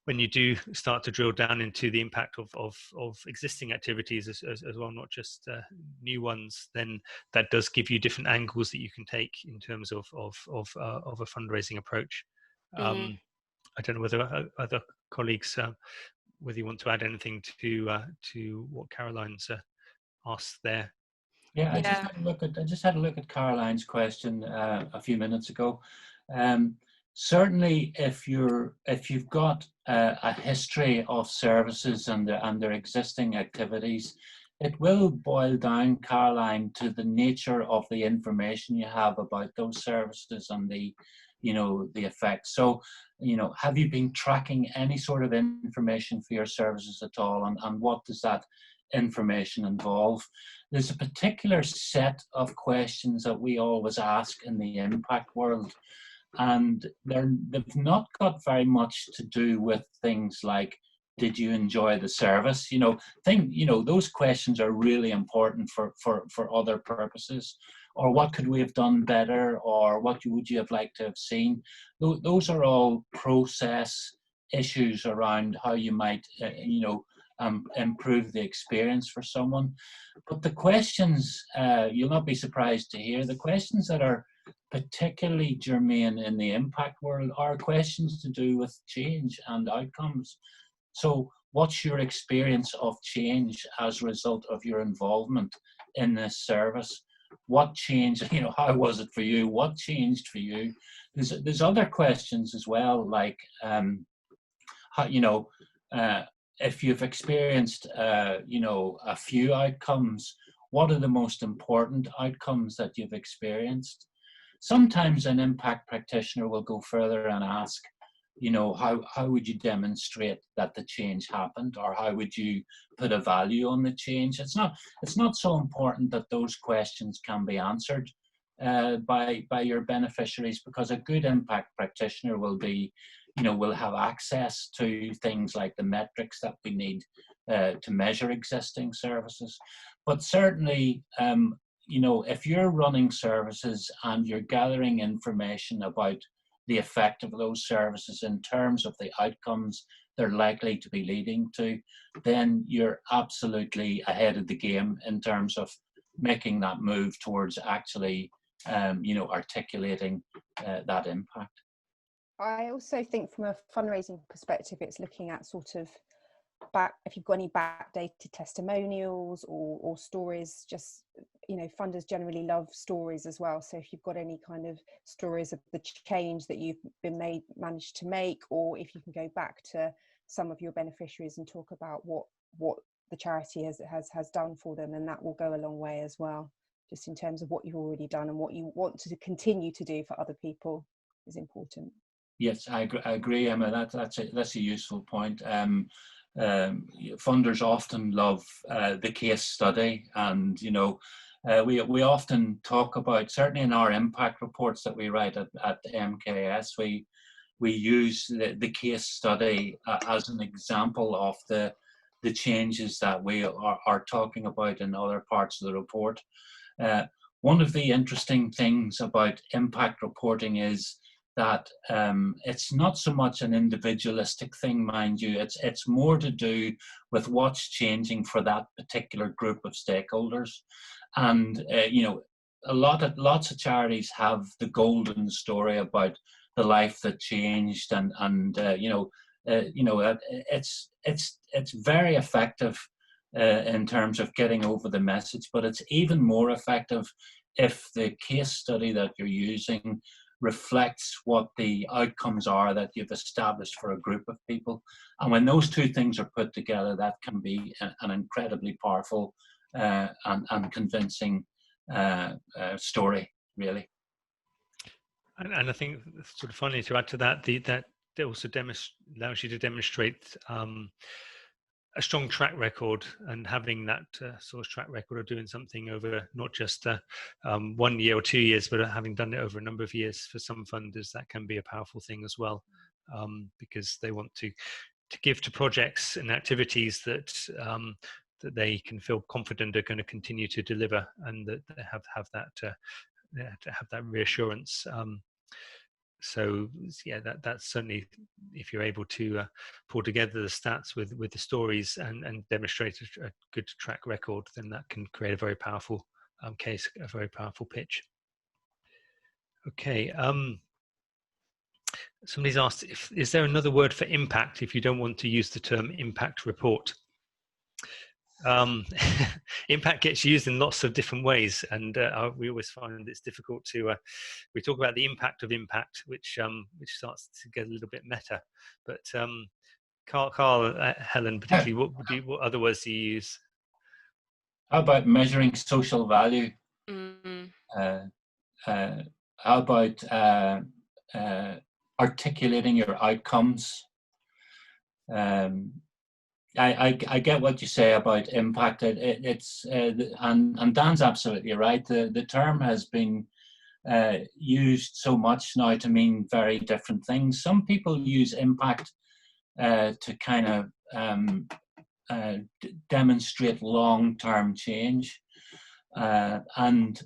when you do start to drill down into the impact of existing activities as well, not just new ones, then that does give you different angles that you can take in terms of a fundraising approach. I don't know whether other colleagues, whether you want to add anything to what Caroline's asked there. Yeah, I just had a look at Caroline's question a few minutes ago. Certainly, if you've got a history of services and their existing activities, it will boil down, Caroline, to the nature of the information you have about those services and the effects. So, you know, have you been tracking any sort of information for your services at all, and what does that information involve? There's a particular set of questions that we always ask in the impact world, and they've not got very much to do with things like, did you enjoy the service? Those questions are really important for other purposes. Or what could we have done better? Or what would you have liked to have seen? Those are all process issues around how you might, improve the experience for someone. But the questions, you'll not be surprised to hear, the questions that are particularly germane in the impact world are questions to do with change and outcomes. So what's your experience of change as a result of your involvement in this service? what changed, you know, how was it for you? What changed for you? There's other questions as well, like, how, you know, if you've experienced, you know, a few outcomes, what are the most important outcomes that you've experienced? Sometimes an impact practitioner will go further and ask, you know, how would you demonstrate that the change happened, or how would you put a value on the change? It's not so important that those questions can be answered by your beneficiaries, because a good impact practitioner will be, you know, will have access to things like the metrics that we need to measure existing services. But certainly, you know, if you're running services and you're gathering information about the effect of those services in terms of the outcomes they're likely to be leading to, then you're absolutely ahead of the game in terms of making that move towards actually, you know, articulating that impact. I also think from a fundraising perspective, it's looking at sort of if you've got any backdated testimonials or stories. Just, you know, funders generally love stories as well. So if you've got any kind of stories of the change that you've managed to make, or if you can go back to some of your beneficiaries and talk about what the charity has done for them, and that will go a long way as well, just in terms of what you've already done and what you want to continue to do for other people is important. Yes, I agree, Emma. That's a useful point. Funders often love the case study, and you know, we often talk about, certainly in our impact reports that we write at MKS, we use the case study as an example of the changes that we are talking about in other parts of the report. One of the interesting things about impact reporting is that it's not so much an individualistic thing, mind you. It's more to do with what's changing for that particular group of stakeholders. And you know, lots of charities have the golden story about the life that changed, and you know, it's very effective in terms of getting over the message. But it's even more effective if the case study that you're using reflects what the outcomes are that you've established for a group of people. And when those two things are put together, that can be an incredibly powerful and convincing story, really. And I think it's sort of funny to add to that, that also allows you to demonstrate a strong track record, and having that sort of track record of doing something over not just 1 year or 2 years, but having done it over a number of years. For some funders, that can be a powerful thing as well, because they want to give to projects and activities that that they can feel confident are going to continue to deliver, and that they have that reassurance. So yeah, that's certainly, if you're able to pull together the stats with the stories and demonstrate a good track record, then that can create a very powerful case, a very powerful pitch. Okay, somebody's asked, is there another word for impact if you don't want to use the term impact report? Impact gets used in lots of different ways, and we always find it's difficult to we talk about the impact of impact, which starts to get a little bit meta. But Carl, Helen particularly, what other words do you use? How about measuring social value? How about articulating your outcomes? I get what you say about impact. And Dan's absolutely right. The term has been used so much now to mean very different things. Some people use impact to kind of demonstrate long-term change, and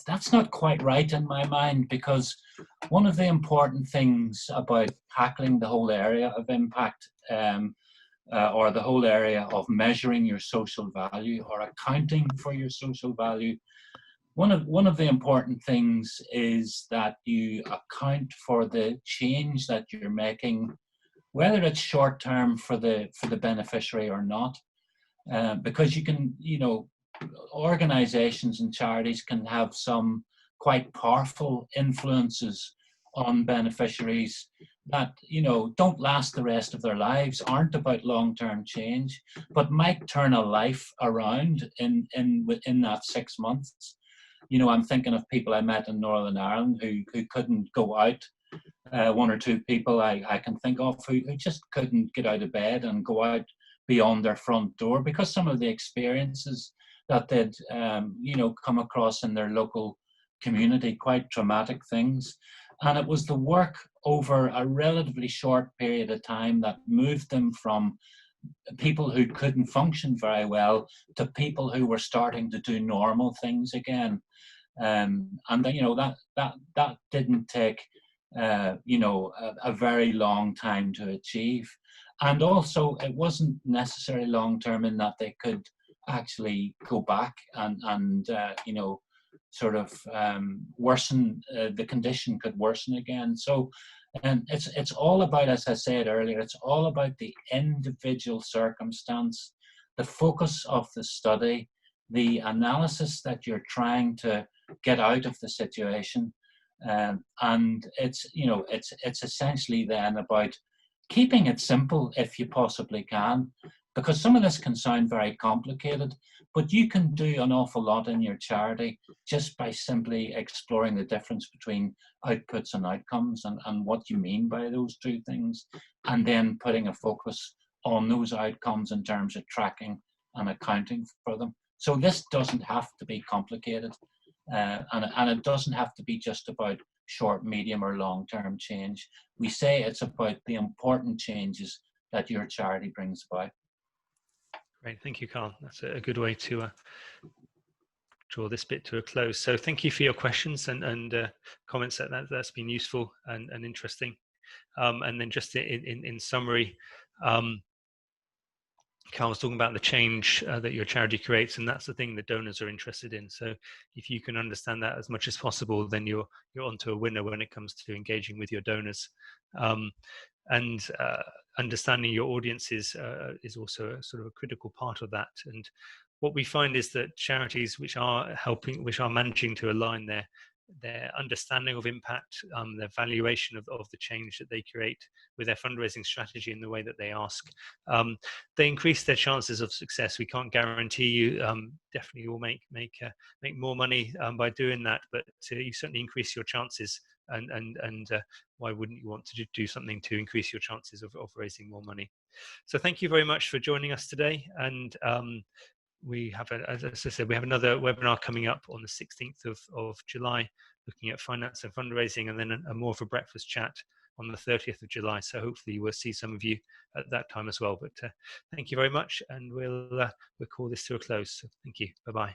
that's not quite right in my mind, because one of the important things about tackling the whole area of impact, or the whole area of measuring your social value or accounting for your social value, one of the important things is that you account for the change that you're making, whether it's short term for the beneficiary or not, because you can, you know, organizations and charities can have some quite powerful influences on beneficiaries that, you know, don't last the rest of their lives, aren't about long-term change, but might turn a life around within that 6 months. You know, I'm thinking of people I met in Northern Ireland who couldn't go out. One or two people I can think of who just couldn't get out of bed and go out beyond their front door because some of the experiences that they'd you know, come across in their local community, quite traumatic things. And it was the work over a relatively short period of time that moved them from people who couldn't function very well to people who were starting to do normal things again. And then, you know, that didn't take you know, a very long time to achieve. And also it wasn't necessarily long term in that they could actually go back and you know, sort of worsen, the condition could worsen again. So, and it's all about, as I said earlier, it's all about the individual circumstance, the focus of the study, the analysis that you're trying to get out of the situation. And it's, you know, it's essentially then about keeping it simple if you possibly can, because some of this can sound very complicated, but you can do an awful lot in your charity just by simply exploring the difference between outputs and outcomes and what you mean by those two things, and then putting a focus on those outcomes in terms of tracking and accounting for them. So this doesn't have to be complicated, and it doesn't have to be just about short, medium, or long-term change. We say it's about the important changes that your charity brings about. Great, thank you, Carl. That's a good way to draw this bit to a close. So thank you for your questions and comments. That's been useful and interesting. And then just in summary, Carl was talking about the change that your charity creates, and that's the thing that donors are interested in. So if you can understand that as much as possible, then you're onto a winner when it comes to engaging with your donors. And understanding your audiences is also a sort of a critical part of that. And what we find is that charities which are managing to align their understanding of impact, their valuation of the change that they create with their fundraising strategy and the way that they ask, they increase their chances of success. We can't guarantee you definitely will make more money by doing that, but you certainly increase your chances. And why wouldn't you want to do something to increase your chances of raising more money? So thank you very much for joining us today. And we have, as I said, we have another webinar coming up on the 16th of July, looking at finance and fundraising, and then a more of a breakfast chat on the 30th of July. So hopefully we'll see some of you at that time as well. But thank you very much, and we'll call this to a close. So thank you. Bye-bye.